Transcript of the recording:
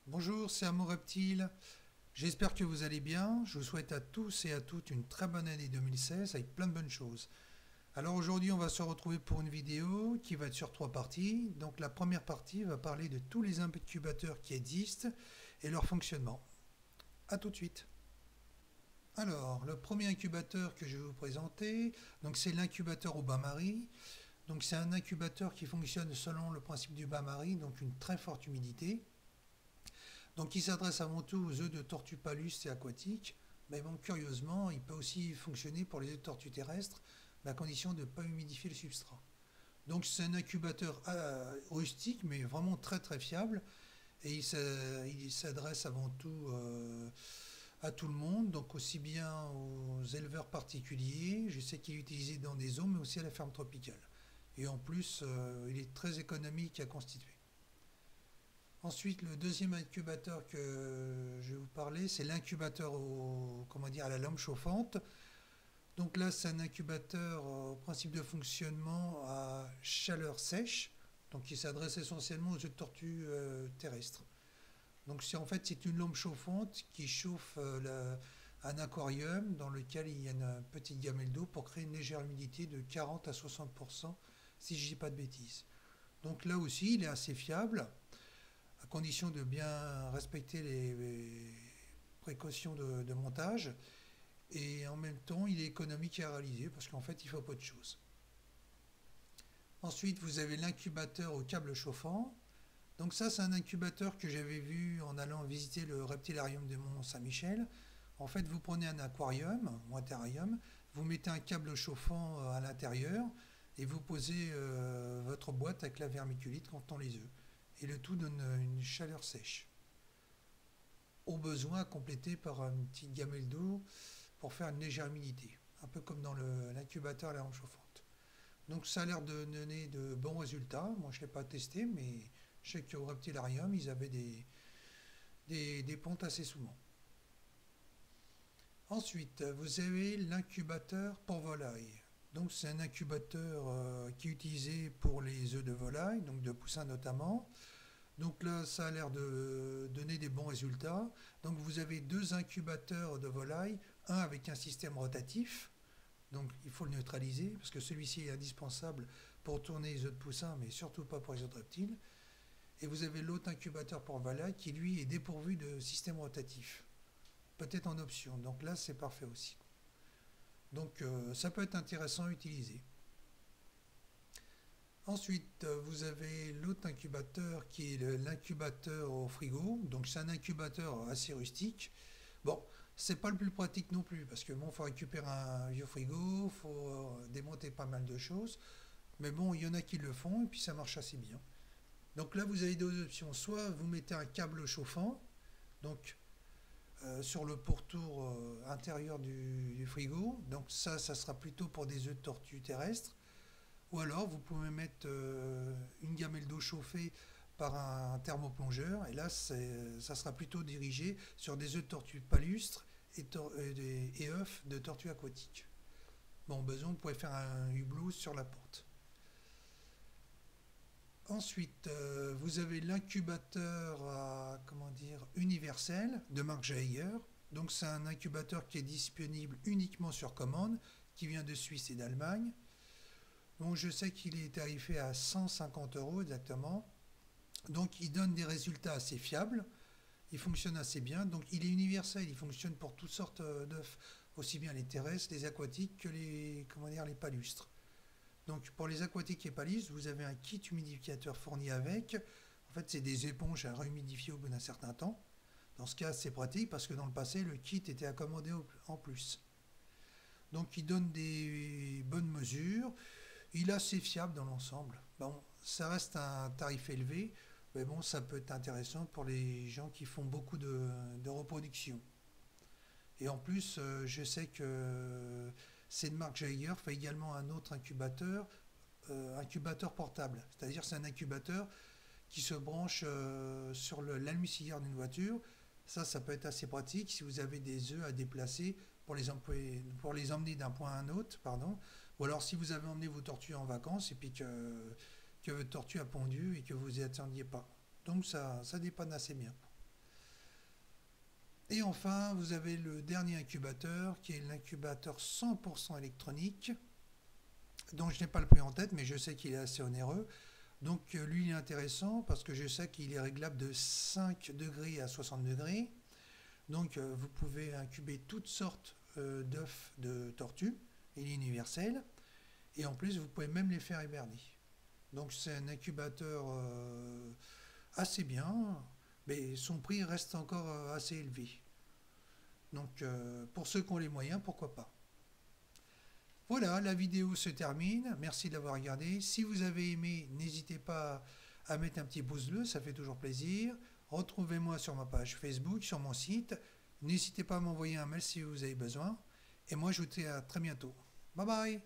Bonjour, c'est Amour Reptile. J'espère que vous allez bien. Je vous souhaite à tous et à toutes une très bonne année 2016 avec plein de bonnes choses. Alors aujourd'hui, on va se retrouver pour une vidéo qui va être sur 3 parties. Donc la première partie va parler de tous les incubateurs qui existent et leur fonctionnement. A tout de suite. Alors, le premier incubateur que je vais vous présenter, donc c'est l'incubateur au bain-marie. Donc c'est un incubateur qui fonctionne selon le principe du bain-marie, donc une très forte humidité. Donc il s'adresse avant tout aux œufs de tortues palustres et aquatiques, mais bon, curieusement, il peut aussi fonctionner pour les œufs de tortues terrestres, mais à condition de ne pas humidifier le substrat. Donc c'est un incubateur rustique, mais vraiment très très fiable, et il s'adresse avant tout à tout le monde, donc aussi bien aux éleveurs particuliers, je sais qu'il est utilisé dans des zoos, mais aussi à la ferme tropicale. Et en plus, il est très économique à constituer. Ensuite, le deuxième incubateur que je vais vous parler, c'est l'incubateur à la lampe chauffante. Donc là, c'est un incubateur au principe de fonctionnement à chaleur sèche, donc qui s'adresse essentiellement aux œufs de tortues terrestres. Donc c'est une lampe chauffante qui chauffe un aquarium dans lequel il y a une petite gamelle d'eau pour créer une légère humidité de 40 à 60%, si je ne dis pas de bêtises. Donc là aussi, il est assez fiable, à condition de bien respecter les précautions de montage. Et en même temps, il est économique à réaliser parce qu'en fait, il faut peu de choses. Ensuite, vous avez l'incubateur au câble chauffant. Donc ça, c'est un incubateur que j'avais vu en allant visiter le reptilarium de Mont-Saint-Michel. En fait, vous prenez un aquarium ou un terrarium, vous mettez un câble chauffant à l'intérieur et vous posez votre boîte avec la vermiculite contenant les œufs. Et le tout donne une chaleur sèche. Au besoin, complété par une petite gamelle d'eau pour faire une légère humidité, un peu comme dans l'incubateur à la lampe chauffante. Donc ça a l'air de donner de bons résultats. Moi, je ne l'ai pas testé, mais je sais qu'au reptilarium, ils avaient des pontes assez souvent. Ensuite, vous avez l'incubateur pour volaille. Donc c'est un incubateur qui est utilisé pour les œufs de volaille, donc de poussins notamment. Donc là, ça a l'air de donner des bons résultats. Donc vous avez deux incubateurs de volaille, un avec un système rotatif, donc il faut le neutraliser, parce que celui-ci est indispensable pour tourner les œufs de poussins, mais surtout pas pour les œufs de reptiles. Et vous avez l'autre incubateur pour volaille qui lui est dépourvu de système rotatif, peut-être en option. Donc là, c'est parfait aussi. Donc ça peut être intéressant à utiliser. Ensuite, vous avez l'autre incubateur qui est l'incubateur au frigo. Donc c'est un incubateur assez rustique. Bon, c'est pas le plus pratique non plus parce que bon, faut récupérer un vieux frigo, faut démonter pas mal de choses. Mais bon, il y en a qui le font et puis ça marche assez bien. Donc là, vous avez deux options. Soit vous mettez un câble chauffant, donc sur le pourtour intérieur du frigo. Donc ça sera plutôt pour des œufs de tortue terrestres. Ou alors, vous pouvez mettre une gamelle d'eau chauffée par un thermoplongeur. Et là, ça sera plutôt dirigé sur des œufs de tortue palustres et œufs de tortue aquatique. Bon, besoin, vous pouvez faire un hublot sur la porte. Ensuite, vous avez l'incubateur universel de marque Jaeger. Donc, c'est un incubateur qui est disponible uniquement sur commande, qui vient de Suisse et d'Allemagne. Donc je sais qu'il est tarifé à 150 € exactement. Donc il donne des résultats assez fiables. Il fonctionne assez bien. Donc il est universel. Il fonctionne pour toutes sortes d'œufs, aussi bien les terrestres, les aquatiques que les palustres. Donc pour les aquatiques et palustres, vous avez un kit humidificateur fourni avec. En fait, c'est des éponges à rehumidifier au bout d'un certain temps. Dans ce cas, c'est pratique parce que dans le passé, le kit était accommodé en plus. Donc il donne des bonnes mesures. Il est assez fiable dans l'ensemble. Bon, ça reste un tarif élevé, mais bon, ça peut être intéressant pour les gens qui font beaucoup de reproduction. Et en plus, je sais que cette marque Jaeger fait également un autre incubateur, incubateur portable. C'est-à-dire c'est un incubateur qui se branche sur l'allume-cigare d'une voiture. Ça peut être assez pratique si vous avez des œufs à déplacer pour les emmener d'un point à un autre, pardon. Ou alors si vous avez emmené vos tortues en vacances et puis que votre tortue a pondu et que vous y attendiez pas. Donc ça dépanne assez bien. Et enfin, vous avez le dernier incubateur qui est l'incubateur 100% électronique, dont je n'ai pas le prix en tête, mais je sais qu'il est assez onéreux. Donc lui, il est intéressant parce que je sais qu'il est réglable de 5 degrés à 60 degrés. Donc vous pouvez incuber toutes sortes d'œufs de tortues. Il est universel. Et en plus, vous pouvez même les faire hiberner. Donc c'est un incubateur assez bien, mais son prix reste encore assez élevé. Donc pour ceux qui ont les moyens, pourquoi pas. Voilà, la vidéo se termine. Merci d'avoir regardé. Si vous avez aimé, n'hésitez pas à mettre un petit pouce bleu, ça fait toujours plaisir. Retrouvez-moi sur ma page Facebook, sur mon site. N'hésitez pas à m'envoyer un mail si vous avez besoin. Et moi, je vous dis à très bientôt. Bye bye.